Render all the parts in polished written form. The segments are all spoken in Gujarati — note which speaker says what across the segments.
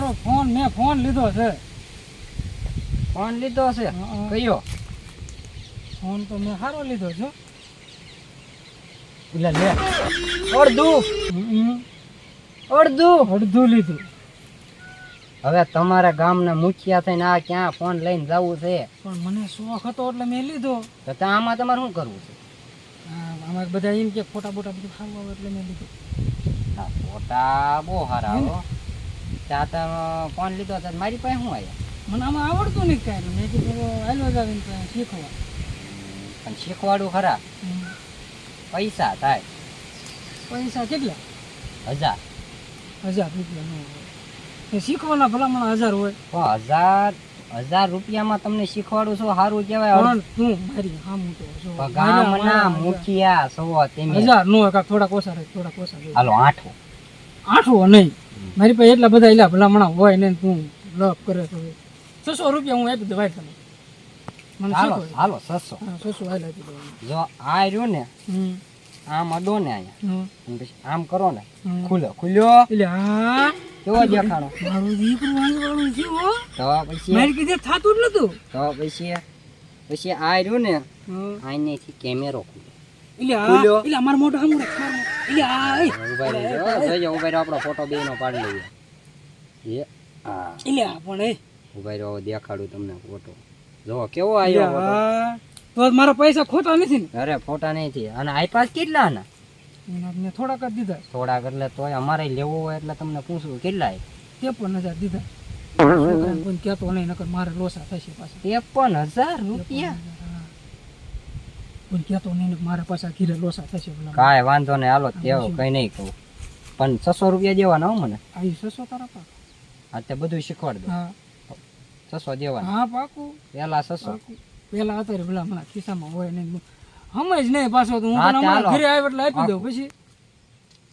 Speaker 1: તમારો ફોન મેં ફોન લીધો છે.
Speaker 2: ફોન લીધો છે? કયો
Speaker 1: ફોન તો મેં સારો લીધો છે.
Speaker 2: એટલે લે અડધું લીધું. હવે તમારા ગામના મુખિયા થઈને આ ક્યાં ફોન લઈને જવું છે?
Speaker 1: પણ મને શોખ હતો એટલે મેં લીધો.
Speaker 2: તો આમાં તમારે શું કરવું છે?
Speaker 1: આમાં બધા એમ કે ફોટા બોટા બધું ખાવા આવે એટલે મેં લીધો.
Speaker 2: હા, ફોટા બહુ સારા હો. ત્યાં તમે ફોન લીધો તો મારી પાસે શું આવ્યા?
Speaker 1: મને આમાં આવડતું નહીં કાંઈ. મેં કીધું હાલો આવીને શીખવા.
Speaker 2: પણ શીખવાડું ખરા. પૈસા થાય.
Speaker 1: પૈસા કેટલા?
Speaker 2: 1000
Speaker 1: રૂપિયા ન હોય. શીખવાના ભલામણ 1000 હોય.
Speaker 2: તો 1000 રૂપિયામાં તમને શીખવાડું છું સારું કહેવાય.
Speaker 1: પણ તું મારી સામું તો જો
Speaker 2: ગામના મુખિયા છો તમે.
Speaker 1: 1000 નો હોય, થોડાક ઓછા રહે, થોડાક ઓછા રહે.
Speaker 2: હાલો
Speaker 1: 8 નહીં. મારી પાસે એટલા બધા એલા ભલામણા હોય ને તું લપ કરે તો 600 રૂપિયા હું આપી દઉં ભાઈ તને. મને
Speaker 2: હાલો 600.
Speaker 1: 600 હાલ આપી દઉં.
Speaker 2: જો આ રહ્યું ને આમ અડો ને અહીંયા પછી આમ કરો ને ખુલ્યો
Speaker 1: એટલે હા
Speaker 2: કેવો દેખાણો?
Speaker 1: મારું દીકરું વાંચવાનું છે હો.
Speaker 2: તો પછી
Speaker 1: મારી કીધે થાતું જ નતું.
Speaker 2: તો પછી આ રહ્યું ને આઈનેથી કેમેરો ખુલ્યો.
Speaker 1: એટલે અમાર મોટો આમ એટલે આ
Speaker 2: ઉભા રહ્યો આપણો ફોટો બેનો પાડી લઈએ. એ આ
Speaker 1: એટલે આ પણ
Speaker 2: ઉભા રહ્યો દેખાડું તમને ફોટો. જો કેવો આવ્યો ફોટો.
Speaker 1: તો મારા પૈસા ખોટા નથી ને?
Speaker 2: અરે ફોટા નથી. અને આઈપાસ કેટલા આના?
Speaker 1: મેં થોડાક જ દીધા.
Speaker 2: થોડાક એટલે તોય અમારે લેવું હોય એટલે તમને પૂછું કેટલા?
Speaker 1: 53,000 દીધા. કોઈ કહેતો નહીં નકર મારે લોસા થશે પાછા.
Speaker 2: 53,000 રૂપિયા?
Speaker 1: કોઈ કહેતો નહીં મારે પાછા ઘીરે લોસા થશે.
Speaker 2: કાંઈ વાંધો નહીં હાલો તેવો કઈ નહીં કહું. પણ 600 રૂપિયા દેવાના હો મને.
Speaker 1: આવી 600 તારા પાક.
Speaker 2: હા તે બધું શીખવાડ દો.
Speaker 1: હા
Speaker 2: 600 દેવાના.
Speaker 1: હા પાકું.
Speaker 2: પેલા 600.
Speaker 1: પેલા અત્યારે પેલા હમણાં ખિસ્સામાં હોય નહીં હમ જ નહીં પાછો તો હું ઘરે આવ્યો એટલે આપી દઉં પછી.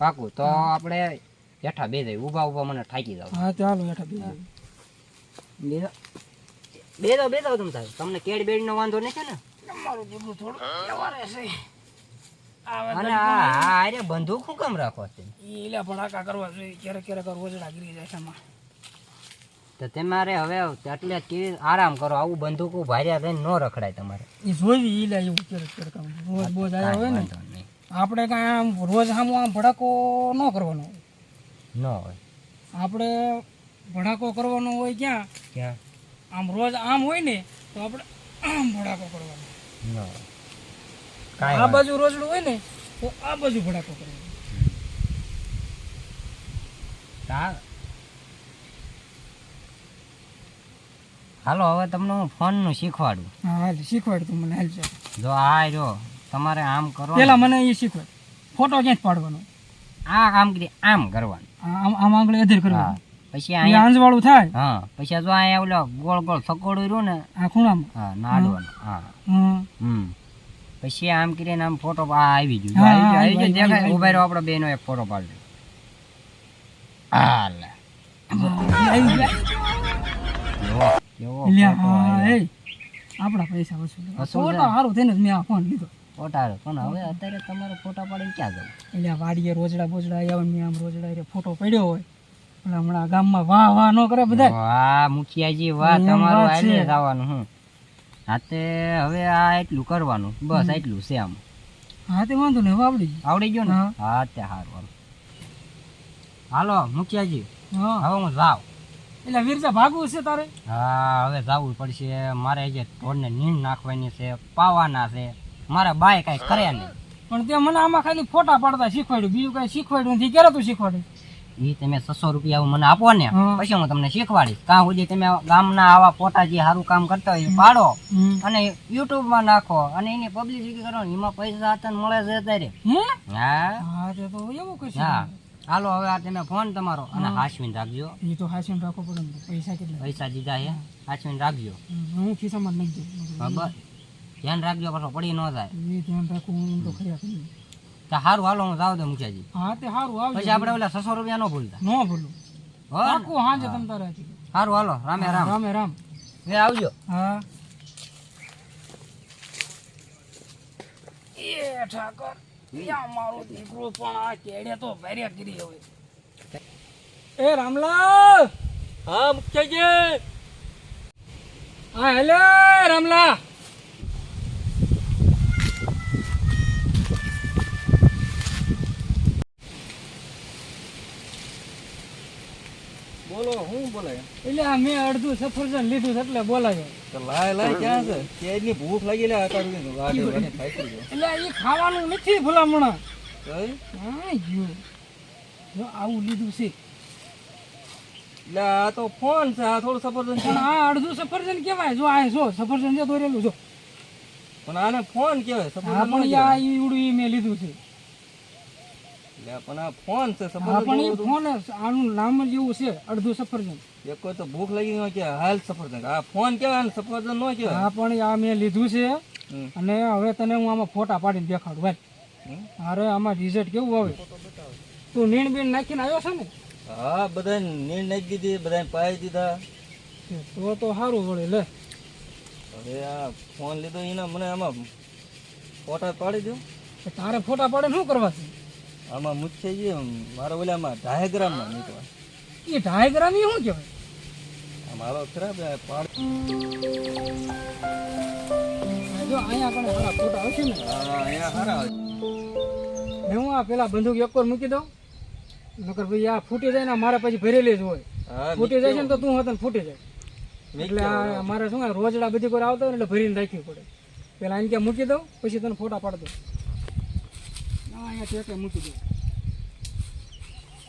Speaker 2: પાકું તો આપણે હેઠા બે જઈ ઊભા મને થાકી જાવ. હા
Speaker 1: ચાલો હેઠા
Speaker 2: બે દો તમે સાહેબ. તમને કેડ બેડ નો વાંધો નહીં છે ને?
Speaker 1: તમારું બધું થોડું વ્યવહારે છે.
Speaker 2: અને આ અરે બંદૂક શું કામ રાખો છે?
Speaker 1: એલા ભડાકા કરવા જોઈએ. ક્યારેક રોજડા ગીરી જાય છે એમાં.
Speaker 2: તો તમારે હવે એટલે કેવી આરામ કરો. આવું બંદૂકો ભાર્યા થઈને ન રખડાય તમારે.
Speaker 1: એ જોઈ એલા એવું ક્યારેક રોજ બોજ આવ્યા હોય ને આપણે કાંઈ આમ રોજ આમ ભડાકો ન કરવાનો હોય.
Speaker 2: ન હોય
Speaker 1: આપણે ભડાકો કરવાનો હોય ક્યાં આમ રોજ આમ હોય ને તો આપણે આમ ભડાકો કરવાનો. આ બાજુ રોજડું હોય ને તો આ બાજુ ભડાકો કરવાનો.
Speaker 2: હાલો હવે તમને હું ફોન નું શીખવાડું.
Speaker 1: હા શીખવાડ તું મને. હાલ
Speaker 2: જો આ રહ્યો તમારે આમ કરો.
Speaker 1: પેલા મને એ શીખવાડ. ફોટો ક્યાં પાડવાનો?
Speaker 2: આ કામ કરી આમ કરવાનું.
Speaker 1: આમ આંગળી અધેર કરવાનું.
Speaker 2: પછી અહીંયા
Speaker 1: આંજવાળું થાય.
Speaker 2: હા પછી જો અહીંયા ઓલો ગોળ ગોળ થકોડું રહ્યું ને
Speaker 1: આ ખૂણામાં.
Speaker 2: હા નાડવાનું. હા પછી આમ કરીને આમ ફોટો આવી ગયો. દેખાય ઉભા રહ્યો આપણે બેનો એક ફોટો પાડી. હાલ
Speaker 1: આપડા પૈસા વસૂલ. સારું થઈને મેં આ ફોન લીધો.
Speaker 2: ફોટા પણ હવે અત્યારે તમારે ફોટા પાડીને ક્યાં જવું?
Speaker 1: એટલે વાડીએ રોજડા બોજડા આવ્યા મેં આમ રોજડા ફોટો પડ્યો હોય એટલે હમણાં ગામમાં વાહ ન કરે બધા.
Speaker 2: વાહ મુખિયાજી વાહ તમારું આલે જવાનું. હું હા તે હવે આ એટલું કરવાનું બસ એટલું છે આમ.
Speaker 1: હા તે વાંધો ને આવડી
Speaker 2: ગયો ને. હા તે સારું હાલો મુખિયાજી હવે હું જાઉં.
Speaker 1: એટલે વીરજા ભાગવું છે તારે?
Speaker 2: હા હવે જવું પડશે મારે. જે ઢોરને નીંદ નાખવાની છે, પાવાના છે. મારા બાય કઈ કરે નહીં.
Speaker 1: પણ તે મને આમાં ખાલી ફોટા પાડતા શીખવાડ્યું, બીજું કઈ શીખવાડ્યું નથી. ક્યારે તું શીખવાડ્યું?
Speaker 2: એ તમે 600 રૂપિયા મને આપો ને પછી હું તમને શીખવાડીશ. કાં સુધી તમે ગામના આવા ફોટા જે સારું કામ કરતા હોય પાડો અને યુટ્યુબમાં નાખો અને એની પબ્લિસિટી કરો. એમાં પૈસા હાથને મળે છે અત્યારે. હા
Speaker 1: તો એવું કશું.
Speaker 2: હા હાલો હવે આ તમે ફોન તમારો અને હાચવીને રાખજો.
Speaker 1: એ તો હાચવીને રાખવો પડે. પૈસા કેટલા?
Speaker 2: પૈસા દીધા છે હાચવીને રાખજો.
Speaker 1: હું ખિસ્સામાં નાખજો.
Speaker 2: બરાબર ધ્યાન રાખજો પાછો પડી ન જાય.
Speaker 1: એ ધ્યાન રાખવું તો ખરી.
Speaker 2: સારું હાલો હું જાવ દે મુખિયાજી.
Speaker 1: હા તે સારું આવજો.
Speaker 2: પછી આપણે ઓલા 600 રૂપિયા ન ભૂલતા.
Speaker 1: ન ભૂલું. પાકું હાંજે તમ તારે.
Speaker 2: સારું હાલો રામે રામ.
Speaker 1: રામે રામ.
Speaker 2: એ આવજો.
Speaker 1: હા એ ઠાકર મારો દીકરો પણ આ કેડે તો ભર્યા કરી હવે. એ રામલાલ
Speaker 3: હા મુખ્યજી.
Speaker 1: હા હેલો રામલા.
Speaker 3: બોલો હું બોલાય?
Speaker 1: એટલે આ મેં અડધું સફરજન લીધું છે એટલે બોલાયો.
Speaker 3: તો લાય ક્યાં છે? કેજની ભૂખ લાગી લે આકાર દીધું. વાડે વાડે થાકી ગયો.
Speaker 1: એટલે એ ખાવાનું નથી ભલામણા.
Speaker 3: કઈ?
Speaker 1: હા ગયું જો આવું લીધું છે
Speaker 3: લે આ તો ફોન છે, આ થોડું સફરજન છે.
Speaker 1: પણ આ અડધું સફરજન કેવાય. જો આ જો સફરજન જે દોરેલું જો.
Speaker 3: પણ આને ફોન કહેવાય,
Speaker 1: હા
Speaker 3: સફરજન
Speaker 1: પણ
Speaker 3: ન
Speaker 1: આ
Speaker 3: કહેવાય.
Speaker 1: ઈવડું ઈ મેં લીધું છે.
Speaker 3: લે પણ આ ફોન છે,
Speaker 1: હા
Speaker 3: સફરજન
Speaker 1: પણ એ
Speaker 3: થોડું.
Speaker 1: ફોન આનું નામ જ એવું છે અડધું સફરજન.
Speaker 3: એક કોઈ તો ભૂખ લાગી ન કે હાલ સફરજન. આ ફોન કહેવાય ને સફરજન ન કહેવાય.
Speaker 1: હા પણ આ મેં લીધું છે
Speaker 3: હમ.
Speaker 1: અને હવે તને હું આમાં ફોટા પાડીને દેખાડું ભાઈ.
Speaker 3: હમ.
Speaker 1: અરે આમાં રિઝલ્ટ કેવું આવે. તું નીણ બીણ નાખીને આવ્યો છે ને?
Speaker 3: હા બધા નીણ નાખી દીધી, બધા પાઈ દીધા.
Speaker 1: તો સારું વળે લે.
Speaker 3: હવે આ ફોન લીધો એના મને આમાં ફોટા પાડી દો.
Speaker 1: તો તારે ફોટા પાડીને શું કરવા છે?
Speaker 3: આમાં મુખ્ય છે મારા ઓલામાં ડાયાગ્રામમાં નીકળવા.
Speaker 1: એ ડાયાગ્રામ એ શું કહેવાય?
Speaker 3: આમ હાલો ખરાબ પાડ.
Speaker 1: આ જો અહીંયા પણ સારા ફોટા આવશે ને.
Speaker 3: હા અહીંયા સારા આવે.
Speaker 1: ને હું આ પેલા બંદૂક એક પર મૂકી દઉં નકર ભાઈ આ ફૂટી જાય ને મારે પછી ભરેલી જ હોય.
Speaker 3: હા
Speaker 1: ફૂટી જાય છે ને તો તું હતો ને ફૂટી જાય. એટલે
Speaker 3: મિક્સ
Speaker 1: આ મારે શું આ રોજડા બધી કોઈ આવતા હોય ને એટલે ભરીને રાખવી પડે. પેલા એને ક્યાં મૂકી દઉં પછી તને ફોટા પાડી દઉં. અહીંયા ટેકે મૂકી દઉં.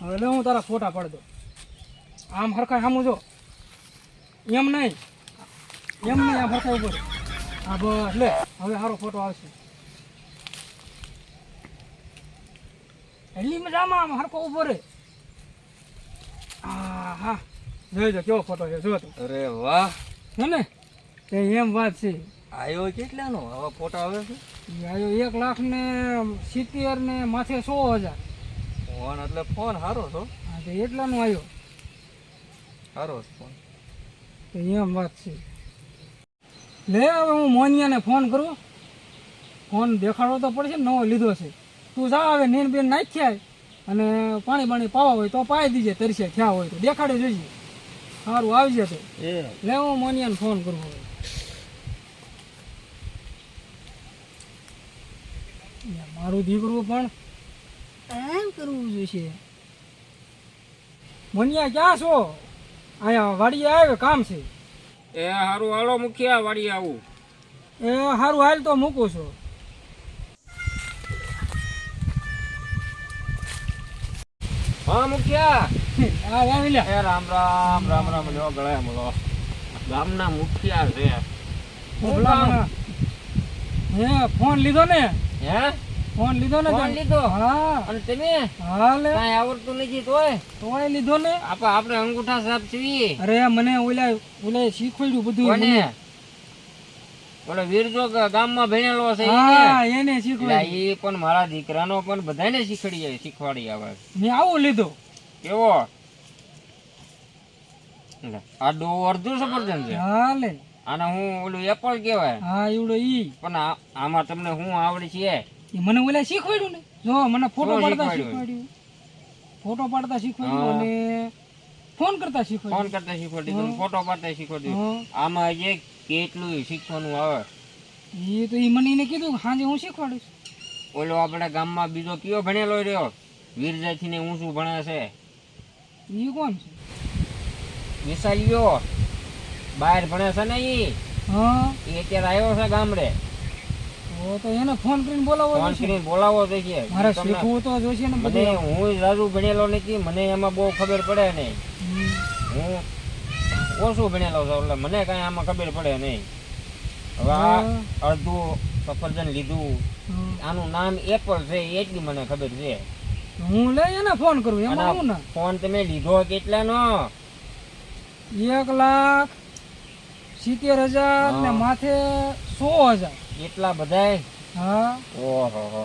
Speaker 1: હવે લે હું તારા ફોટા પાડી દઉં. આમ હરખા સામું જો. એમ નહીં આમ હરખા ઉપર. હા બસ લે હવે સારો ફોટો આવશે. એટલી મજામાં આમ હરખો ઉભો રે. હા હા જોઈજો કેવો ફોટો છે જો તો.
Speaker 3: અરે વાહ.
Speaker 1: હે ને તે એમ વાત છે.
Speaker 3: આવ્યો કેટલાનો આવા ફોટા આવે છે?
Speaker 1: ઈ આવ્યો 1,70,000 ને માથે 100,000.
Speaker 3: ફોન એટલે ફોન સારો છો.
Speaker 1: હા તો એટલાનો આવ્યો.
Speaker 3: સારો છે ફોન.
Speaker 1: તો એમ વાત છે. લે હવે હું મોનિયાને ફોન કરું. ફોન દેખાડવો તો પડશે ને નવો લીધો છે. તું જા હવે નીણ બેન નાખ્યા અને પાણી બાણી પાવા હોય તો પાઈ દીજે તરસે થયા હોય તો દેખાડે જોઈએ. સારું આવજે તો.
Speaker 3: એ
Speaker 1: લે હું મોનિયાને ફોન કરું હવે. મારું દીકરું પણ એમ કરવું જોઈશે. મોનિયા ક્યાં છો? અહીંયા વાડીએ આવે કામ છે.
Speaker 4: એ હારું હાલો મુખિયા વાડી આવું.
Speaker 1: એ સારું હાલ તો મૂકું છું.
Speaker 4: હા મુખિયા.
Speaker 1: હા આવી લે.
Speaker 4: એ રામ રામ રામ રામ લ્યો ગળે મળો. ગામના મુખિયા છે. શું કામ?
Speaker 1: હે ફોન લીધો ને?
Speaker 4: હે
Speaker 1: ફોન લીધો ને?
Speaker 4: ફોન લીધો?
Speaker 1: હા
Speaker 4: અને તમે
Speaker 1: હા લે
Speaker 4: કાંઈ આવડતું નથી તોય
Speaker 1: લીધો ને.
Speaker 4: આપણે અંગૂઠા સાફ છીએ.
Speaker 1: અરે મને ઓલા શીખવાડ્યું બધું
Speaker 4: કોને?
Speaker 1: મને.
Speaker 4: ઓલો વીરજો ગામમાં ભણેલો છે
Speaker 1: હા એને
Speaker 4: ઈ
Speaker 1: શીખવાડ્યું.
Speaker 4: પણ મારા દીકરાનો પણ બધાને શીખવાડી આવે.
Speaker 1: મેં આવું લીધો.
Speaker 4: કેવો? લે, આ ડો અડધું સફરજન છે.
Speaker 1: હા લે.
Speaker 4: આને હું ઓલું એપલ કહેવાય.
Speaker 1: હા એવડો ઈ
Speaker 4: પણ આમાં તમને શું આવડે છે?
Speaker 1: ઈ મને ઓલા શીખવાડ્યું ને. જો મને ફોટો
Speaker 4: શું
Speaker 1: પાડતા
Speaker 4: શીખવાડ્યું?
Speaker 1: શીખવાડ્યું. ફોટો પાડતા શીખવાડ્યું અને ફોન કરતા
Speaker 4: ફોન
Speaker 1: શીખવાડ્યું.
Speaker 4: કરતા શીખવાડ્યું,
Speaker 1: હા.
Speaker 4: ફોટો પાડતા શીખવાડ્યું.
Speaker 1: હા.
Speaker 4: આમાં જે કેટલું શીખવાનું આવે.
Speaker 1: એ તો ઈ મને એને કીધું કે સાંજે હું શીખવાડીશ.
Speaker 4: ઓલો આપણે ગામમાં બીજો કયો ભણેલો રહ્યો વીરજાથી ને ઊંચું ભણે છે
Speaker 1: ઈ કોણ છે?
Speaker 4: વિશાલ્યો બહાર ભણે છે ને
Speaker 1: હા
Speaker 4: એ અત્યારે આવ્યો છે ગામડે.
Speaker 1: તો એને ફોન કરીને બોલાવો
Speaker 4: ફોન
Speaker 1: જોઈશે.
Speaker 4: કરીને બોલાવો જોઈએ.
Speaker 1: મારે
Speaker 4: તમને-
Speaker 1: શીખવું તો જોઈશે ને
Speaker 4: મને
Speaker 1: બધું.
Speaker 4: હું રાજુ ભણેલો નથી, મને એમાં બહુ ખબર પડે નહીં.
Speaker 1: હમ.
Speaker 4: હું ઓછું ભણેલો છું એટલે મને કાંઈ આમાં ખબર પડે નહીં. હવે આ
Speaker 1: હા.
Speaker 4: અડધું સફરજન લીધું,
Speaker 1: હમ.
Speaker 4: આનું નામ એપલ છે એટલી મને ખબર છે.
Speaker 1: હું લઈ એને ફોન કરું
Speaker 4: અને
Speaker 1: એમાં હું ને
Speaker 4: ફોન તમે લીધો કેટલાનો?
Speaker 1: 1,70,000 ને
Speaker 4: હા.
Speaker 1: માથે 100,000.
Speaker 4: એટલા બધાય?
Speaker 1: હા
Speaker 4: ઓહો.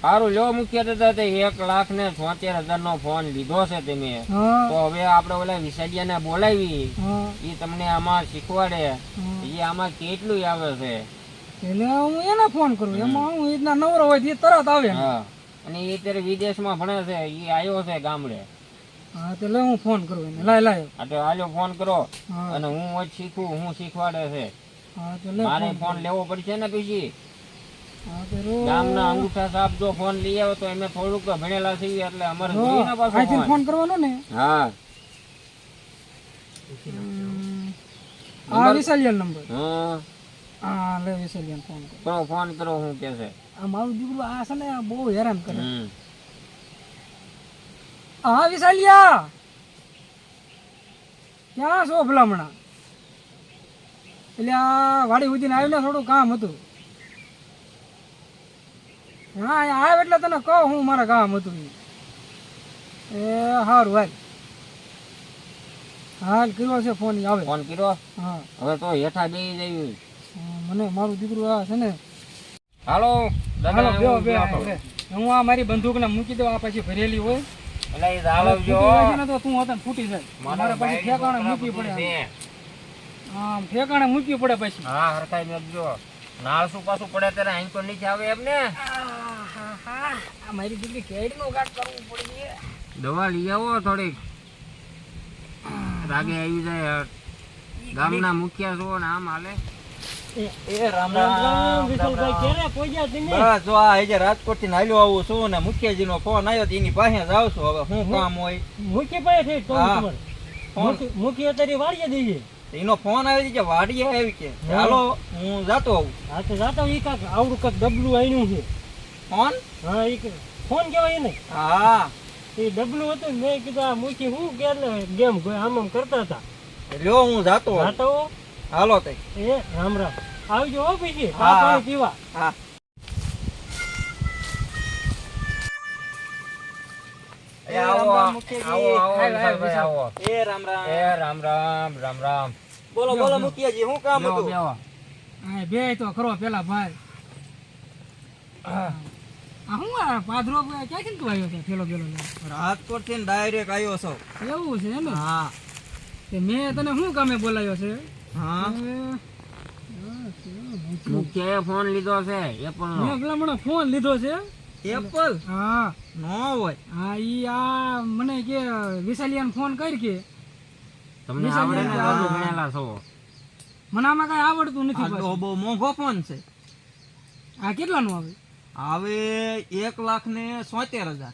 Speaker 4: સારું લ્યો મુખ્ય દાદા, તે 1,73,000 નો ફોન લીધો છે તમે.
Speaker 1: હા
Speaker 4: તો હવે આપણે ઓલા વિશાલિયાને બોલાવી,
Speaker 1: હા
Speaker 4: એ તમને આમાં શીખવાડે
Speaker 1: હા.
Speaker 4: એ આમાં કેટલું આવે છે.
Speaker 1: એટલે હું એને ફોન કરું એમાં હું રીતના નવરો હોય તો એ તરત આવે.
Speaker 4: હા, અને એ અત્યારે વિદેશમાં ભણે છે, એ આવ્યો છે ગામડે.
Speaker 1: હા તો લે હું ફોન કરું એને લાય
Speaker 4: આ તો આજો ફોન કરો
Speaker 1: હા
Speaker 4: અને હું જ શીખું, હું શીખવાડે છે.
Speaker 1: હા તો લે
Speaker 4: મારે ફોન લેવો પડશે ને પછી.
Speaker 1: હા તો રો
Speaker 4: ગામના અંગૂઠા સાહેબ જો ફોન લઈ આવો તો અમે થોડુંક ભણેલા છીએ એટલે અમારે જોઈએ ને પાછો
Speaker 1: આથી
Speaker 4: ફોન.
Speaker 1: ફોન કરવાનો ને
Speaker 4: હા
Speaker 1: આ વિશાલિયન નંબર
Speaker 4: હા
Speaker 1: હા લે વિશાલિયન ફોન કરો
Speaker 4: કરો, ફોન કરો. હું કે છે
Speaker 1: આ મારું દીકરું આ છે ને બહુ હેરાન કરે
Speaker 4: હમ.
Speaker 1: હા વિશાલિયા ક્યાં છો ભલામણા? એટલે આ વાડી ઉદીને આવ્યું ને થોડું કામ હતું. હા અહીંયા આવ્યો એટલે તને કહું હું મારા કામ હતું ઈ. એ સારું હાલ હાલ કર્યો છે ફોન ઈ આવે.
Speaker 4: ફોન કર્યો.
Speaker 1: હા
Speaker 4: હવે તો હેઠા બેસી જઈ.
Speaker 1: મને મારું દીકરું આ છે ને
Speaker 4: હાલો દાદા,
Speaker 1: હાલો બેહો
Speaker 4: હું
Speaker 1: બે
Speaker 4: બેઠો.
Speaker 1: હું આ મારી બંદૂકને મૂકી દઉં આ પછી ભરેલી હોય
Speaker 4: એટલે એ
Speaker 1: હવે
Speaker 4: જાળવજો.
Speaker 1: ફૂટી જાય છે ને તો તું હતા ફૂટી જાય
Speaker 4: મારા
Speaker 1: મારે પછી ઠેકાણે મૂકવી પડે આમ ઠેકાણે મૂકવી પડે પછી
Speaker 4: હા હરખાઈ મેકજો. નાળસું પાછું પડે ત્યારે અહીં તો નીચે આવે એમ ને.
Speaker 1: આ મારી દીકરી કેડીનો ગાંઠ કરવું પડે.
Speaker 4: દવા લઈ આવો થોડીક, રાગે આવી જાય. ગામના મુખિયા છો ને આમ હાલે.
Speaker 3: એ રામ રામ બસ જો આ આજે રાજકોટ થી હાલ્યો આવું છું ને મુખિયાજી નો ફોન આવ્યો એની પાસે જાઉં છું. હવે શું કામ હોય?
Speaker 5: મુખ્ય તારી વાડીએ દઈએ.
Speaker 3: એનો ફોન આવી કે વાડીએ આવી કે હાલો હું જાતો આવું.
Speaker 5: હા તો જાતા ઈ કાક આવડું કાક ડબલું આયનું છે.
Speaker 3: ફોન?
Speaker 5: હા ઈ ફોન કેવાય ને.
Speaker 3: હા
Speaker 5: એ ડબલું હતું ને મેં કીધું આ મુખી હું કે ગેમ આમ આમ કરતા હતા.
Speaker 3: લ્યો હું જાતો આવું.
Speaker 5: જાતા હો.
Speaker 3: હાલો તઈ.
Speaker 5: એ રામ રામ આવજો હો પછી
Speaker 3: હા, હા.
Speaker 5: પાણી પીવા.
Speaker 3: હા
Speaker 4: એ આવો આવો વિશાલભાઈ, આવો.
Speaker 3: એ રામ રામ.
Speaker 4: એ રામ રામ રામ રામ.
Speaker 3: બોલો બોલો મુખિયાજી શું કામ
Speaker 4: બેહો,
Speaker 3: હતું?
Speaker 4: બેહો.
Speaker 1: હા બે તો ખરો પેલા ભાઈ આ હું આ પાદરો ક્યાંથી તું આવ્યો છે પેલો પેલો
Speaker 3: રાજકોટ થી ડાયરેક્ટ આવ્યો છો.
Speaker 1: એવું છે ને
Speaker 3: હા
Speaker 1: તે મેં તને શું કામે બોલાયો છે?
Speaker 3: હા
Speaker 4: મુખિયાએ ફોન લીધો છે એપલ નો.
Speaker 1: મેં પેલા મને ફોન લીધો છે.
Speaker 3: એપલ
Speaker 1: હા
Speaker 3: નો હોય.
Speaker 1: હા ઈ આ મને કે વિશાલિયાને ફોન કરી કે
Speaker 4: તમને આવડે ને
Speaker 3: હા.
Speaker 4: બધું ભણેલા છો.
Speaker 1: મને આમાં કઈ આવડતું નથી
Speaker 3: આ તો
Speaker 1: પાછું.
Speaker 3: બહુ મોંઘો ફોન છે.
Speaker 1: આ કેટલાનું આવે?
Speaker 3: હવે 1,70,000.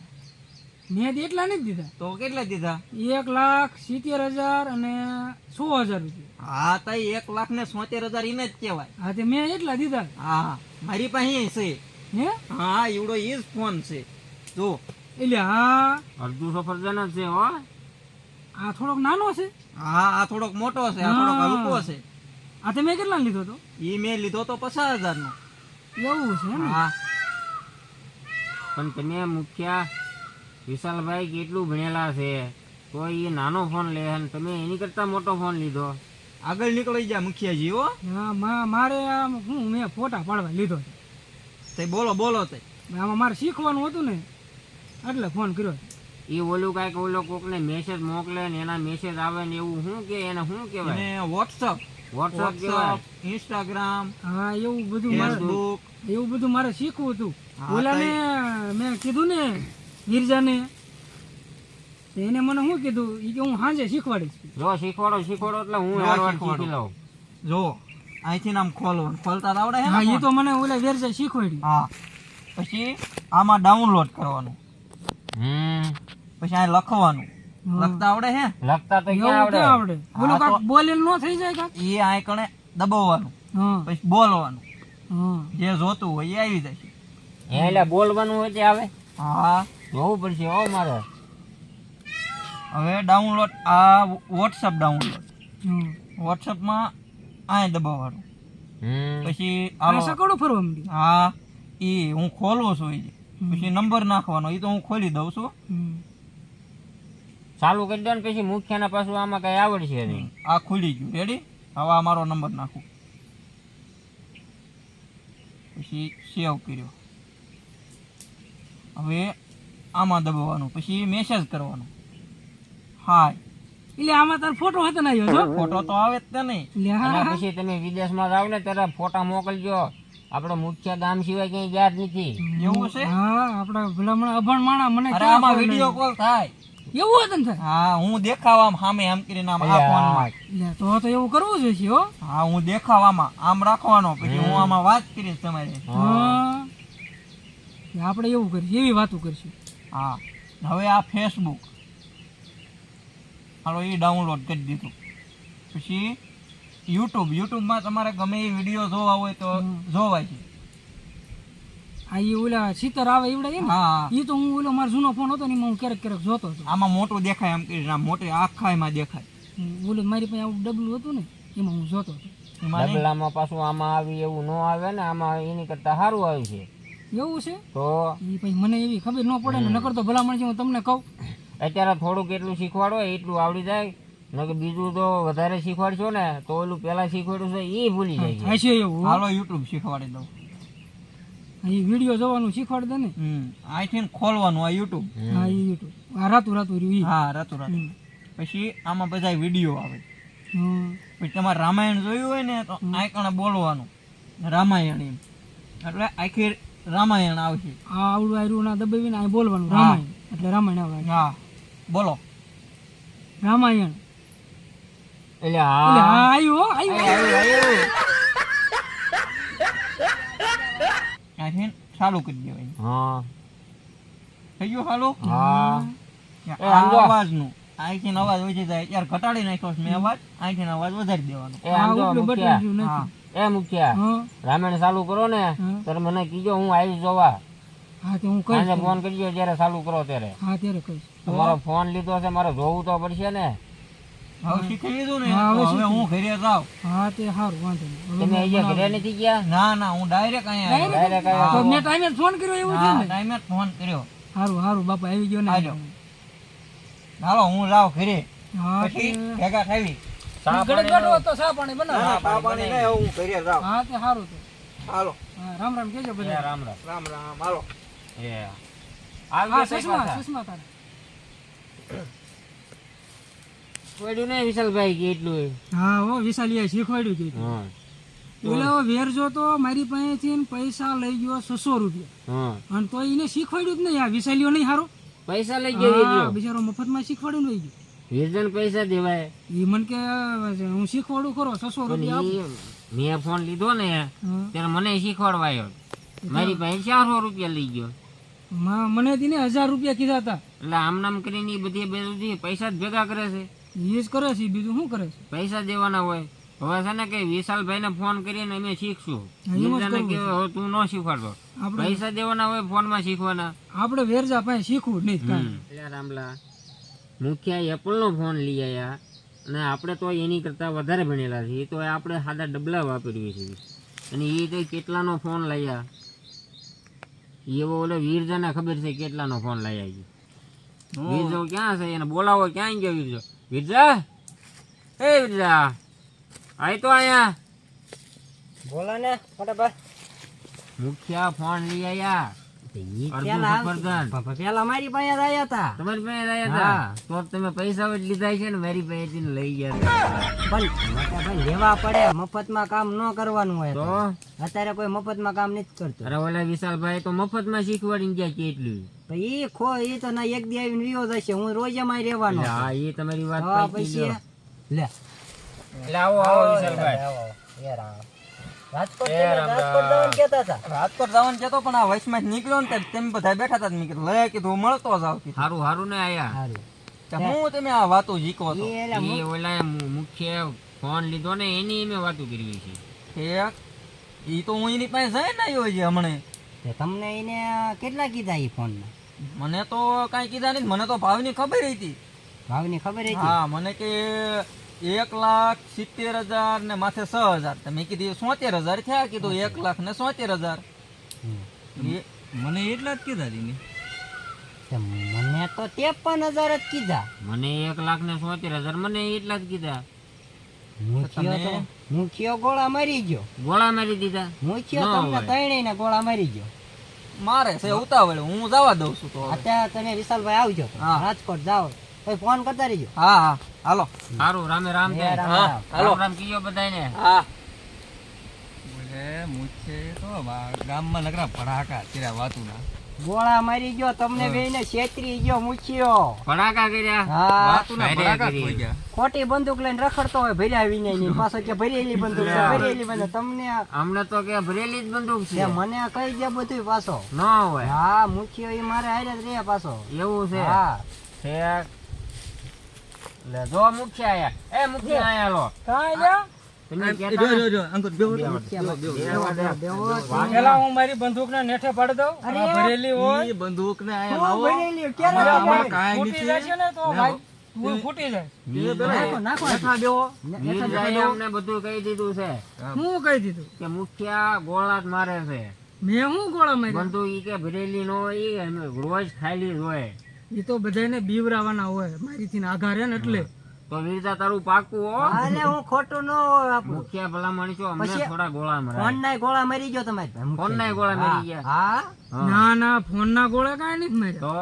Speaker 1: મેં તો એટલા નથી દીધા.
Speaker 3: તો કેટલા દીધા?
Speaker 1: 1,70,000 અને 100,000 રૂપિયા.
Speaker 3: હા તો 1,70,000 એને જ કહેવાય.
Speaker 1: હા તે મેં એટલા દીધા.
Speaker 3: હા મારી પાસે છે.
Speaker 1: હે
Speaker 3: હા એવડો ઈ જ ફોન છે. જો
Speaker 1: એટલે હા
Speaker 4: અડધું સફરજન જ છે હો.
Speaker 1: આ થોડોક નાનો છે.
Speaker 3: હા આ થોડોક મોટો છે, આ થોડોક હલકો છે.
Speaker 1: આ તમે કેટલા લીધો તો?
Speaker 3: ઈ મેં લીધો તો 50,000 નો.
Speaker 1: એવું છે ને?
Speaker 3: હા
Speaker 4: પણ તમે મુખિયા વિશાલભાઈ કેટલું ભણેલા છે તો એ નાનો ફોન લે અને તમે એની કરતા મોટો ફોન લીધો.
Speaker 3: આગળ નીકળી જા મુખિયાજી હો.
Speaker 1: હા મારે આમ હું મેં ફોટા પાડવા લીધો છે.
Speaker 3: તે બોલો બોલો તે.
Speaker 1: આમાં મારે શીખવાનું હતું ને એટલે ફોન કર્યો.
Speaker 4: એ ઓલું કાંઈક ઓલો કોકને મેસેજ મોકલે ને એના મેસેજ આવે ને એવું શું કે એને શું કહેવાય?
Speaker 3: અને WhatsApp,
Speaker 4: વોટ્સઅપ કહેવાય.
Speaker 3: Instagram,
Speaker 1: હા એવું બધું મારે
Speaker 3: Facebook.
Speaker 1: એવું બધું મારે શીખવું હતું.
Speaker 3: હા,
Speaker 1: ઓલાને મેં કીધું ને ગિરજાને તો એને મને શું કીધું ઈ કે હું સાંજે શીખવાડીશ.
Speaker 4: જો શીખવાડો એટલે હું
Speaker 3: ના,
Speaker 4: વાર
Speaker 3: શીખવાડો.
Speaker 4: શીખી લઉં.
Speaker 3: જો અહીંથી નામ ખોલવાનું, ખોલતા તો આવડે હે ને
Speaker 1: હા એ
Speaker 3: ફોન?
Speaker 1: તો મને ઓલા વેરસે શીખવાડી.
Speaker 3: હા પછી આમાં ડાઉનલોડ કરવાનું, પછી આ લખવાનું. લખતા આવડે હે?
Speaker 4: લખતા તો
Speaker 1: એવું
Speaker 4: ક્યાં
Speaker 1: ક્યાં
Speaker 4: આવડે?
Speaker 1: આવડે? ઓલું
Speaker 3: હા,
Speaker 1: કાંક
Speaker 3: તો-
Speaker 1: બોલેલ નો થઈ જાય કાંક?
Speaker 3: એ આ કણે દબાવવાનું,
Speaker 1: હા
Speaker 3: પછી બોલવાનું.
Speaker 1: હા
Speaker 3: જે જોતું હોય એ આવી જશે.
Speaker 4: એટલે બોલવાનું હોય તે આવે.
Speaker 3: હા
Speaker 4: જોવું પડશે હો મારે.
Speaker 3: હવે ડાઉનલોડ, આ WhatsApp ડાઉનલોડ.
Speaker 1: હા.
Speaker 3: WhatsAppમાં આ દબાવવાનું. પછી
Speaker 1: આ
Speaker 3: આલો
Speaker 1: સકડો ફરવા માંડી.
Speaker 3: હા ઈ હું ખોલું છું ઈ. પછી નંબર નાખવાનો, ઈ તો હું ખોલી દઉં છું.
Speaker 1: હમ.
Speaker 4: ચાલુ કરી દો ને પછી મુખ્યના પાછું આમાં કઈ આવડશે નહીં.
Speaker 3: આ ખુલી ગયું. રેડી? હવે આ મારો નંબર નાખું, પછી સેવ કર્યો. હવે આમાં દબાવવાનું, પછી મેસેજ કરવાનો. હાય.
Speaker 1: એટલે આમાં તાર ફોટો હતો ને આવ્યો છો?
Speaker 3: ફોટો તો આવે જ તે નહીં.
Speaker 1: લે હા,
Speaker 4: અને
Speaker 1: હા.
Speaker 4: પછી તમે વિદેશમાં જાવ ને ત્યારે ફોટા મોકલજો. આપણો મુખ્ય ગામ સિવાય ક્યાંય ગયા જ નથી.
Speaker 3: એવું છે?
Speaker 1: હા આપડા ભલામણ અભણ માણા મને
Speaker 3: અરે
Speaker 1: ક્યાં
Speaker 3: આમાં
Speaker 1: ખબર
Speaker 3: વિડીયો
Speaker 1: નથી.
Speaker 3: કોલ થાય.
Speaker 1: એવું હતું ને
Speaker 3: હા હું દેખાવામાં સામે આમ કરીને આમ આ ફોનમાં
Speaker 1: તો એવું કરવું જોઈએ હો.
Speaker 3: હા હું દેખાવામાં આમ રાખવાનો પછી હું આમાં વાત કરીશ તમારે
Speaker 1: હા આપણે એવું કરીશું, એવી વાતો કરશું.
Speaker 3: હા હવે આ ફેસબુક હાલો એ ડાઉનલોડ કરી દીધું. પછી યુટ્યુબમાં તમારે ગમે એ વિડીયો જોવા હોય તો જોવાય છે.
Speaker 1: આ ઈ ઓલા સીતર આવે એવડા ને
Speaker 3: હા
Speaker 1: ઈ તો હું ઓલો મારો જૂનો ફોન હતો ને એમાં હું ક્યારેક જોતો હતો.
Speaker 3: આમાં મોટું દેખાય એમ કરીને આમ મોટી આખામાં દેખાય.
Speaker 1: ઓલો મારી પાસે આવું ડબલું હતું ને એમાં હું જોતો હતો.
Speaker 3: એમાં નહીં.
Speaker 4: ડબલામાં પાછું આમાં આવી એવું ન આવે ને, આમાં એની કરતા સારું આવ્યું છે.
Speaker 1: એવું છે
Speaker 4: તો
Speaker 1: ઈ પછી મને એવી ખબર ન પડે ને, નકર તો ભલામણ છે હું તમને કહું.
Speaker 4: અત્યારે થોડુંક એટલું શીખવાડો એટલું આવડી જાય, નકર બીજું તો વધારે શીખવાડશો ને તો ઓલું પેલા શીખવાડ્યું છે એ ભૂલી જાય છે.
Speaker 1: હશે એવું.
Speaker 3: હાલો યુટ્યુબ શીખવાડી દઉં.
Speaker 1: એ વિડીયો જોવાનું શીખવાડ દે ને.
Speaker 3: અહીંથી ખોલવાનું આ યુટ્યુબ.
Speaker 1: હા એ યુટ્યુબ આ રાતું રહ્યું ઈ.
Speaker 3: હા રાતું રાત. પછી આમાં બધા વિડીયો આવે.
Speaker 1: હમ.
Speaker 3: પછી તમારે રામાયણ જોયું હોય ને તો આઈકણે બોલવાનું રામાયણ એમ, એટલે આખી રામાયણ આવશે.
Speaker 1: આ આવડું આયરું ના દબાવીને આ બોલવાનું રામાયણ, એટલે રામાયણ આવે.
Speaker 3: હા બોલો.
Speaker 1: રામાયણ
Speaker 4: એટલે
Speaker 1: એટલે
Speaker 4: હા
Speaker 1: હા આવ્યું હો, આવ્યું.
Speaker 3: અહીંથી ચાલુ કરી દેવાય.
Speaker 4: હા
Speaker 3: થઈ ગયું હાલો.
Speaker 4: હા
Speaker 3: આ અવાજનું અહીંથી અવાજ ઓછી જાય ત્યારે ઘટાડી નાખ્યો છે મેં અવાજ, અહીંથી અવાજ વધારી દેવાનો.
Speaker 4: એ આમ જો
Speaker 1: ઉપલું બટન
Speaker 4: મુખ્યા,
Speaker 1: જેવું નથી.
Speaker 3: હા
Speaker 4: એ મુખ્યા
Speaker 1: હા
Speaker 4: રામાયણ ચાલુ કરો ને ત્યારે મને કીજો, હું આવીશ જોવા.
Speaker 1: હા તો હું કહીશ.
Speaker 4: સાંજે ફોન કરજો જ્યારે ચાલુ કરો ત્યારે.
Speaker 1: હા ત્યારે કહીશ.
Speaker 4: તમારો ફોન લીધો છે, મારે જોવું તો પડશે ને.
Speaker 3: હવે શીખી લીધું ને
Speaker 1: હા, હવે
Speaker 3: તો હવે હું ઘરે જાઉં.
Speaker 1: હા તે સારું વાંધો નહીં.
Speaker 4: તમે અહીંયા ઘરે નથી ગયા?
Speaker 3: ના ના હું ડાયરેક્ટ અહીંયા
Speaker 4: Direct
Speaker 3: આવ્યો.
Speaker 4: આવ્યા.
Speaker 1: તો મેં ટાઈમે ફોન કર્યો એવું છે
Speaker 3: હા
Speaker 1: ને.
Speaker 3: ટાઈમે જ ફોન કર્યો.
Speaker 1: સારું સારું બાપા આવી ગયો ને.
Speaker 3: આવજો. હાલો હું જાઉં ઘરે.
Speaker 1: હા
Speaker 3: પછી
Speaker 1: તે
Speaker 3: ભેગા ખાવી.
Speaker 1: ઘડીક બેઠો હોત તો ચા પાણી બનાવો.
Speaker 3: હા પાણી નહીં, હવે હું ઘરે જાઉં.
Speaker 1: હા તે સારું તો.
Speaker 3: હાલો
Speaker 1: હા રામ રામ કેજો
Speaker 4: એ
Speaker 1: બધા.
Speaker 4: રામ રામ.
Speaker 3: રામ રામ હાલો.
Speaker 4: એ
Speaker 1: હા
Speaker 4: આવજો
Speaker 1: સુષ્મા સુષ્મા તારે.
Speaker 4: પડ્યું ને વિશાલભાઈ કે એટલું.
Speaker 1: હા હો વિશાલીએ શીખવાડ્યું કે
Speaker 4: હા
Speaker 1: ઓલો વેરજો તો મારી પાસેથી ને પૈસા લઈ ગયો 600 રૂપિયા,
Speaker 4: હા
Speaker 1: અને તો એને શીખવાડ્યું જ નહીં. આ વિશાલીઓ નહીં હારો.
Speaker 4: પૈસા લઈ
Speaker 1: હા,
Speaker 4: ગયો.
Speaker 1: બિચારો મફતમાં શીખવાડ્યું નહીં ગયું.
Speaker 4: વિરજન પૈસા દેવાય.
Speaker 1: એ મને કે હું શીખવાડું ખરો 600 રૂપિયા આપો.
Speaker 4: મેં ફોન લીધો ને
Speaker 1: હા.
Speaker 4: ત્યારે મને શીખવાડવા આવ્યો. મારી પાસે 400 રૂપિયા લઈ ગયો.
Speaker 1: મને દીને 1000 રૂપિયા કીધા હતા.
Speaker 4: એટલે આમ નામ કરીને ઈ બધી પૈસા જ ભેગા કરે છે.
Speaker 1: એ જ કરે છે, બીજું શું કરે છે.
Speaker 4: પૈસા દેવાના હોય. હવે છે ને કે વિશાલભાઈ ને ફોન કરીને અમે શીખશું.
Speaker 1: હા, એમ જ
Speaker 4: વિરજાને
Speaker 1: કરવું
Speaker 4: કે હવે તું ન શીખવાડતો.
Speaker 1: આપણે
Speaker 4: પૈસા દેવાના હોય ફોન માં શીખવાના.
Speaker 1: આપણે વેરજા પાસે શીખવું જ નહીં કાંઈ.
Speaker 4: એટલે રામલા મુખ્ય એપલ નો ફોન લઈ આયા, અને આપણે તો એની કરતા વધારે ભણેલા છીએ. તો આપણે સાદા ડબલા વાપરીએ છીએ, અને એ તો કેટલાનો ફોન લાયા. એવો ઓલો વીરજાને ખબર છે કેટલાનો ફોન લાયા છે. વીરજો ક્યાં છે? એને બોલાવો. ક્યાં ગયો વીરજો? વીરજા, એ વીરજા આય તો આયા.
Speaker 2: બોલો ને ફટાફટ.
Speaker 4: મુખ્ય ફોન લઈ આયા. અર્જુન સફરજન.
Speaker 2: પેલા મારી પાસે જ આયા હતા.
Speaker 4: તમારી પાસે આયા હતા તો જ તમે પૈસા જ લીધા છે ને મારી પાસેથી લઈ ગયા હતા.
Speaker 2: પણ ભાઈ લેવા પડે, મફતમાં કામ ન કરવાનું હોય.
Speaker 4: તો
Speaker 2: અત્યારે કોઈ મફતમાં કામ નથી કરતું.
Speaker 4: અરે ઓલા વિશાલભાઈ તો મફતમાં શીખવાડીને ગયા કેટલું.
Speaker 2: તો ઈ તો ના એક દી આવીને વિયો જશે. હું રોજ એમાં રહેવાનો.
Speaker 4: હા એ તમારી વાત
Speaker 2: હા,
Speaker 4: પૈકી
Speaker 2: પછી
Speaker 4: લ્યો.
Speaker 2: લે
Speaker 4: એટલે આવો વિશાલભાઈ.
Speaker 2: રાજકોટ
Speaker 4: એ રામ રામ.
Speaker 2: રાજકોટ જવાનું કહેતા હતા.
Speaker 3: રાજકોટ જવાનું કહેતો પણ આ વચમાં જ નીકળ્યો ને ત્યારે તેમ બધા બેઠા હતા. મેં કીધું લઈ કીધું મળતો જાવ.
Speaker 4: હારું હારું ને આયા.
Speaker 2: સારું.
Speaker 3: હું તમે આ વાતો શીખવો છો.
Speaker 2: ઈ એલા
Speaker 4: એ ઓલા મુખ્ય ફોન લીધો ને એની મેં વાતો કરવી છે.
Speaker 3: ઈ તો હું એની પાસે જાય ને આવ્યો છે હમણે.
Speaker 2: તે તમને એને કેટલા કીધા ઈ ફોનમાં?
Speaker 3: મને તો કાંઈ કીધા નહીં. મને તો ભાવની ખબર હતી.
Speaker 2: ભાવની ખબર હતી?
Speaker 3: હા મને કે 1,70,000 ને માથે 6,000. તમે કીધું 70,000 થયા. કીધું 1,70,000. મને એટલા જ કીધા હતી.
Speaker 2: તે મને તો 53,000 જ કીધા.
Speaker 4: મને 1,70,000 મને એટલા જ કીધા.
Speaker 2: મુખ્યો ગોળા મારી ગયો.
Speaker 4: ગોળા મારી દીધા.
Speaker 2: મુખ્યો
Speaker 4: ન
Speaker 2: તમને
Speaker 4: હોય.
Speaker 2: ત્રણેયને ગોળા મારી ગયો.
Speaker 3: મારે છે ઉતાવળ. હું જવા દઉં છું તો હવે.
Speaker 2: અત્યારે તમે વિશાલભાઈ આવજો તો.
Speaker 3: હા.
Speaker 2: રાજકોટ જાઓ પછી ફોન કરતા રહીજો.
Speaker 3: હા હા હાલો.
Speaker 4: સારું રામે રામ
Speaker 2: એ
Speaker 4: થાય.
Speaker 2: રામ
Speaker 3: હા,
Speaker 2: રામ.
Speaker 3: હાલો.
Speaker 4: રામ રામ કીજો બધાને.
Speaker 3: હા ગામમાં નકરા ભડાકા તેરા વાતું ના.
Speaker 2: ગોળા મારી ગયો તમને બેયને છેતરી ગયો મૂછ્યો.
Speaker 4: ભડાકા કર્યા
Speaker 2: હા
Speaker 3: વાતુના
Speaker 4: ભારે
Speaker 3: ભડાકા
Speaker 4: કરી.
Speaker 3: થઈ ગયા.
Speaker 2: ખોટી બંદૂક લઈને રખડતો હોય ભર્યા વિનય ની પાછો કે ભરેલી બંદૂક છે, ભરેલી બંદૂક. તમને
Speaker 4: અમને તો કે ભરેલી જ બંદૂક
Speaker 2: તે
Speaker 4: છે
Speaker 2: મને કઈ દે બધું પાછો.
Speaker 4: ન હોય
Speaker 2: હા મૂછ્યો એ મારે હારે જ રે પાછો.
Speaker 4: એવું છે
Speaker 2: હા
Speaker 4: ઠેક. લે જો મુખ્ય આયા મુખ્ય આયા લો
Speaker 1: કાંઈ લ્યા
Speaker 4: તમે
Speaker 3: જો,
Speaker 4: કહેતા
Speaker 3: જો, જો, અંકુર, બેહો, બેહો,
Speaker 2: મૂછ્યા
Speaker 3: બેહો,
Speaker 2: બેહો,
Speaker 3: બેહો.
Speaker 2: બેહો.
Speaker 1: પેલા હું મારી બંદૂકને નેઠે પાડી દઉં.
Speaker 2: અરે,
Speaker 1: આ ભરેલી હોય
Speaker 3: ઈ બંદૂકને આયા
Speaker 2: હું
Speaker 3: લાવો.
Speaker 2: ભરેલી ક્યારે
Speaker 1: હવે
Speaker 2: ભરેલી?
Speaker 1: આમાં
Speaker 3: કાંઈ
Speaker 1: ફૂટી
Speaker 3: નથી.
Speaker 1: જશે ને તો ભાઈ તું ફૂટી જાય.
Speaker 3: એ પેલા
Speaker 2: નાખો, નાખો.
Speaker 3: હેઠા બેહો.
Speaker 4: વીરજાએ અમને બધું કહી દીધું છે
Speaker 1: હું કહી દીધું
Speaker 4: કે મુખ્ય ગોળા જ મારે છે
Speaker 1: મેં હું ગોળા માર્યા? બંદૂક
Speaker 4: બંદૂક ઈ કે ભરેલી નો હોય ઈ અમે રોજ ખાલી જ હોય
Speaker 1: એ તો બધાને બીવરાવાના હોય મારીથી આઘા રહે ને એટલે.
Speaker 4: તો વીરજા તારું પાકું હો
Speaker 2: હાલે હું ખોટું ન હોય આપણું.
Speaker 4: મુખ્ય ભલા માણસો અમને
Speaker 2: પછી
Speaker 4: થોડા ગોળા
Speaker 2: ફોન
Speaker 4: મરાય
Speaker 2: ના ગોળા મરી ગયો તમારે.
Speaker 4: ફોન નાય ગોળા મરી ગયા
Speaker 2: હા
Speaker 4: હા.
Speaker 1: ના ના ફોન ના ગોળા કાંઈ નથી માર્યા.
Speaker 4: તો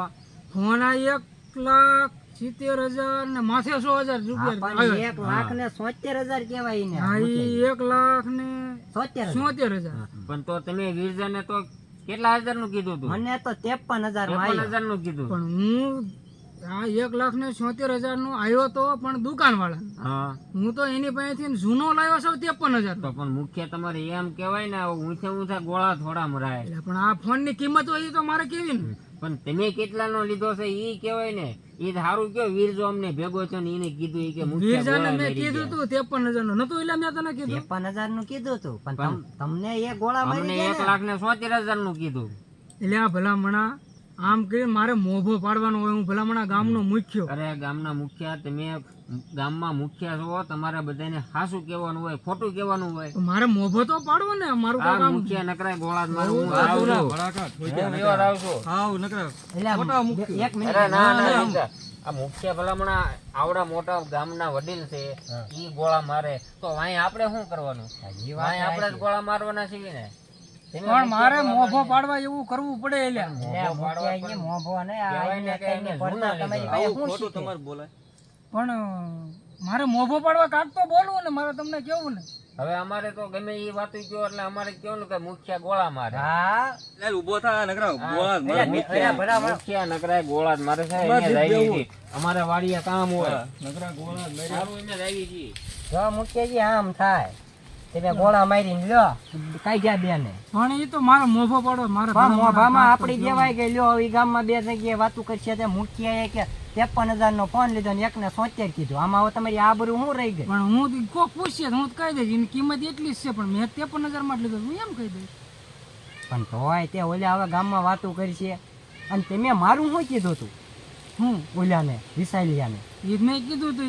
Speaker 1: ફોન આ 1,70,000 ને માથે 100,000 રૂપિયા
Speaker 2: પણ
Speaker 1: આવ્યા.
Speaker 2: 1,70,000 કહેવાય ને.
Speaker 1: હા ઈ 1,00,000 ને
Speaker 2: 70,000.
Speaker 1: 70,000.
Speaker 4: પણ તો તમે વીરજાને તો કેટલા હજાર નું કીધું તું
Speaker 2: મને તો 53,000 માં
Speaker 4: 53,000 નું કીધું
Speaker 1: પણ હું આ 1,70,000 નો આવ્યો તો પણ દુકાન વાળા.
Speaker 4: હા
Speaker 1: હું તો એની પાસેથી જૂનો લાવ્યો છું 53,000
Speaker 4: તો પણ મુખ્ય તમારે એમ કહેવાય ને ઊંચા ઊંચા ગોળા થોડા મરાય
Speaker 1: એટલે પણ આ ફોન ની કિંમત હોય એ તો મારે કેવી ને.
Speaker 4: પણ તમે કેટલા નો લીધો છે ઈ કહેવાય ને ઈ સારું કયો વીરજો અમને ભેગો છે ને એને કીધું ઈ કે મુખ્ય
Speaker 1: વીરજાને
Speaker 4: ગોળા
Speaker 1: મેં
Speaker 4: મરી
Speaker 1: કીધું
Speaker 4: ગયા.
Speaker 1: તું 53,000 નો નતું એટલે મેં તને કીધું.
Speaker 2: 53,000 નું કીધું તું પણ તમને એ ગોળા
Speaker 4: અમને
Speaker 2: મરી ગયા
Speaker 4: 1,70,000 નું કીધું
Speaker 1: એટલે આ ભલામણા આમ કરીને મારે મોભો પાડવાનો હોય. હું ભલામણા ગામનો મુખ્યો.
Speaker 4: અરે ગામના મુખ્ય તમે ગામમાં મુખ્ય છો તમારે બધાને હાસું કહેવાનું હોય ખોટું કહેવાનું હોય
Speaker 1: તો મારે મોભો તો પાડવો ને. મારું
Speaker 4: આ
Speaker 1: કામ
Speaker 4: મુખ્ય નકરાય ગોળા જ મારું હું
Speaker 3: વાતુના
Speaker 4: આવું છું.
Speaker 3: ભડાકા થઈ
Speaker 4: હું
Speaker 3: ગયા.
Speaker 4: વ્યવહાર આવું છું.
Speaker 3: હાવ નકરા.
Speaker 2: એટલે એક મિનિટ
Speaker 4: અરે ના ના વીરજા. આ મુખ્ય ભલામણા આવડા મોટા ગામના વડીલ છે ઈ ગોળા મારે તો વાંહે આપણે શું કરવાનું વાંહે આપણે જ ગોળા મારવાના છીએ ને
Speaker 1: પણ મારે મોભો પાડવા એવું કરવું પડે. એટલે
Speaker 2: મોભો ને
Speaker 4: કહેવાય ને કે એને જૂના
Speaker 2: તમારી
Speaker 4: લીધા.
Speaker 2: પાસે
Speaker 3: આવું
Speaker 2: શું
Speaker 3: ખોટું
Speaker 2: શીખે?
Speaker 3: તમારે બોલાય.
Speaker 1: પણ મારે મોભો પાડવા કાંક તો બોલવું ને. મારે તમને કેવું ને.
Speaker 4: હવે અમારે તો ગમે એ વાત કયો એટલે અમારે કેવું કે મુખ્ય ગોળા મારે
Speaker 2: હા
Speaker 3: લે, ઊભો થા નકરા. ગોળા જ મારે.
Speaker 4: મુખ્ય નકરાય ગોળા જ મારે છે એને જ આવી છીએ. અમારે વાડીએ કામ હોય
Speaker 3: નકરા ગોળા જ મારે.
Speaker 4: સારું એને જ આવી છીએ.
Speaker 2: જો મુખ્યજી આમ થાય તમે ગોળા મારીને લ્યો કઈ ગયા બે ને
Speaker 1: પણ એ તો મારે મોભો પાડવો. મારે
Speaker 2: મોભામાં આપડી કહેવાય કે લ્યો એ ગામમાં બે જગ્યાએ વાતું કરશે તે મુખ્ય કે 53,000 નો ફોન લીધો ને 1,70,000 કીધું. આમાં હવે તમારી આબરૂ શું રહી ગઈ?
Speaker 1: પણ હું કોક પૂછશે તો હું તો કહી દઈશ એની કિંમત એટલી જ છે. પણ મેં 53,000 માં જ લીધો. હું એમ કહી દઈશ.
Speaker 2: પણ તોય તે ઓલા હવે ગામમાં વાતું કરશે અને તમે મારું શું કીધું તું
Speaker 1: હું
Speaker 2: ઓલાને વિશાલિયાને
Speaker 1: એ મેં કીધું તો એ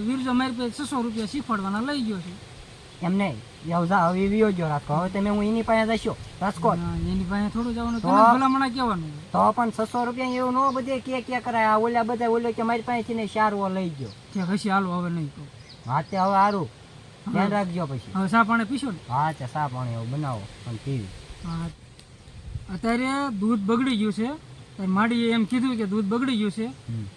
Speaker 1: વીરજો મારી પાસે 600 રૂપિયા શીખવાડવાના લઈ ગયો છે.
Speaker 2: એમ નહીં યવજા હવે વિયો ગયો રાખો. હવે તમે હું એની પાસે જશો રાજકોટ
Speaker 1: ના, એની પાસે થોડું જવાનું.
Speaker 2: તો?
Speaker 1: તને ભલામણા કહેવાનું.
Speaker 2: તો પણ 600 રૂપિયા એવું ન બધે કે કરાય. આ ઓલા બધા ઓલો કે મારી પાસેથી ને શારવો લઈ ગયો.
Speaker 1: કે હસી હાલો હવે નહીં કહું.
Speaker 2: હા તે હવે સારું ધ્યાન રાખજો પછી.
Speaker 1: હવે સા પાણી પીશો ને.
Speaker 2: હા તે સા પાણી એવું બનાવો પણ પીવી.
Speaker 1: હા, અત્યારે દૂધ બગડી ગયું છે. તારી માડીએ એમ કીધું કે દૂધ બગડી ગયું છે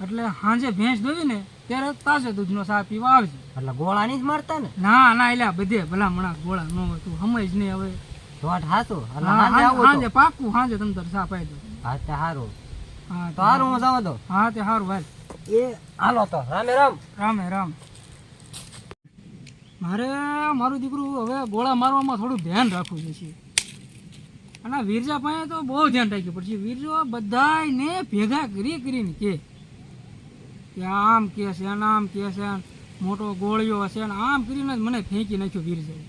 Speaker 1: એટલે સાંજે ભેંસ દોવી ને ત્યારે તાજે દૂધનો સા પીવા આવજે.
Speaker 2: એટલે ગોળા નહીં જ મારતા ને
Speaker 1: ના ના એટલે બધે ભલામણા ગોળા ન હોય. તું સમજ નહીં હવે.
Speaker 2: દોઢ હાસું એટલે
Speaker 1: હા,
Speaker 2: સાંજે આવું
Speaker 1: સાંજે
Speaker 2: તો.
Speaker 1: પાકું સાંજે તમ તાર સા પાઈ દો.
Speaker 2: હા તે સારું
Speaker 1: હા
Speaker 2: તો સારું હું જવા દો.
Speaker 1: હા તે સારું ભાઈ.
Speaker 2: એ હાલો તો રામે રામ.
Speaker 1: રામે રામ. મારે મારું દીકરું હવે ગોળા મારવામાં થોડું ધ્યાન રાખવું છે. અને આ વીરજા પાસે તો બહુ ધ્યાન રાખ્યું પડશે. વીરજો બધાયને ભેગા કરીને કે આમ કે છે ને આમ કે છે ને મોટો ગોળીઓ છે ને આમ કરીને જ મને ફેંકી નાખ્યો વીરજાએ.